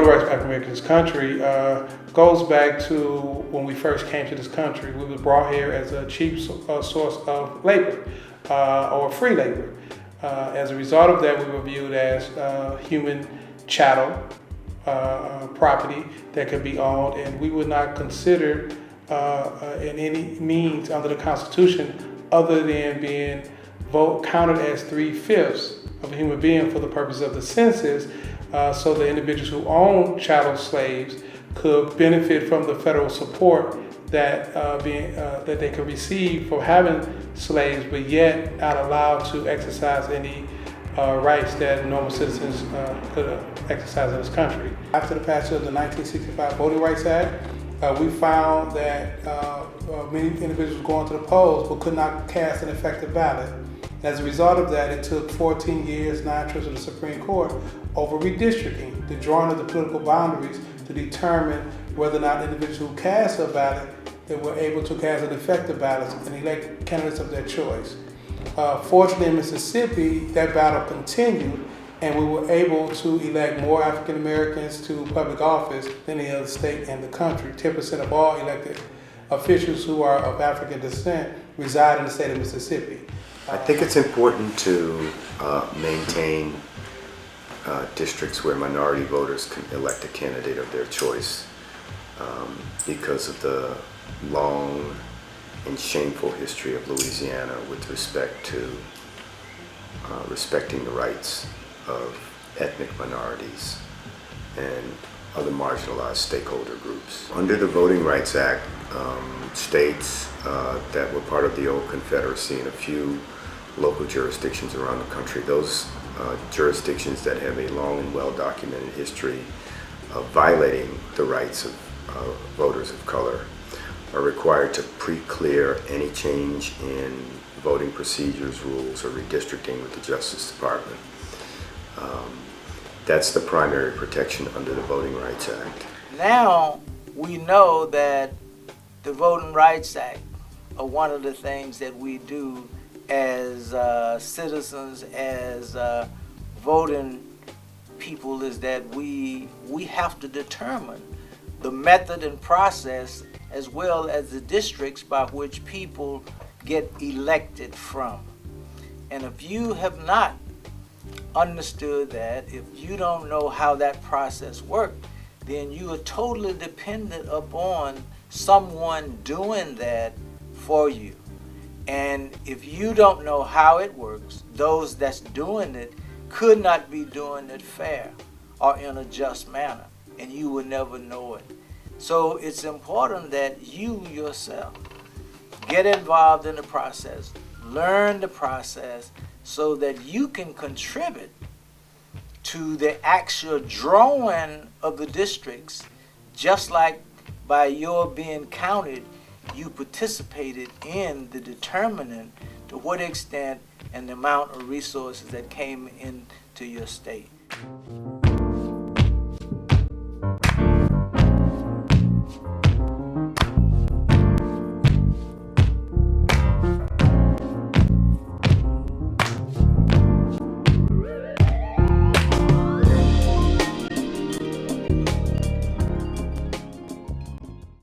voting rights of African Americans in this country goes back to when we first came to this country. We were brought here as a cheap source of labor or free labor. As a result of that, we were viewed as human chattel, property that could be owned, and we were not considered in any means under the Constitution other than being counted as 3/5 of a human being for the purpose of the census, so the individuals who own chattel slaves could benefit from the federal support that that they could receive for having slaves, but yet not allowed to exercise any rights that normal citizens could exercise in this country. After the passage of the 1965 Voting Rights Act, we found that many individuals going to the polls but could not cast an effective ballot. As a result of that, it took 14 years, 9 trips to the Supreme Court over redistricting, the drawing of the political boundaries to determine whether or not individuals who cast a ballot that were able to cast an effective ballot and elect candidates of their choice. Fortunately, in Mississippi, that battle continued, and we were able to elect more African Americans to public office than any other state in the country. 10% of all elected officials who are of African descent reside in the state of Mississippi. I think it's important to maintain districts where minority voters can elect a candidate of their choice because of the long and shameful history of Louisiana with respect to respecting the rights of ethnic minorities and other marginalized stakeholder groups. Under the Voting Rights Act, states that were part of the old Confederacy and a few local jurisdictions around the country, those jurisdictions that have a long and well-documented history of violating the rights of voters of color are required to pre-clear any change in voting procedures, rules, or redistricting with the Justice Department. That's the primary protection under the Voting Rights Act. Now we know that the Voting Rights Act, one of the things that we do as citizens, as voting people, is that we have to determine the method and process as well as the districts by which people get elected from. And if you have not understood that, if you don't know how that process works, then you are totally dependent upon someone doing that for you. And if you don't know how it works, those that's doing it could not be doing it fair or in a just manner, and you will never know it. So it's important that you yourself get involved in the process, learn the process, so that you can contribute to the actual drawing of the districts, just like by your being counted, you participated in the determining to what extent and the amount of resources that came into your state.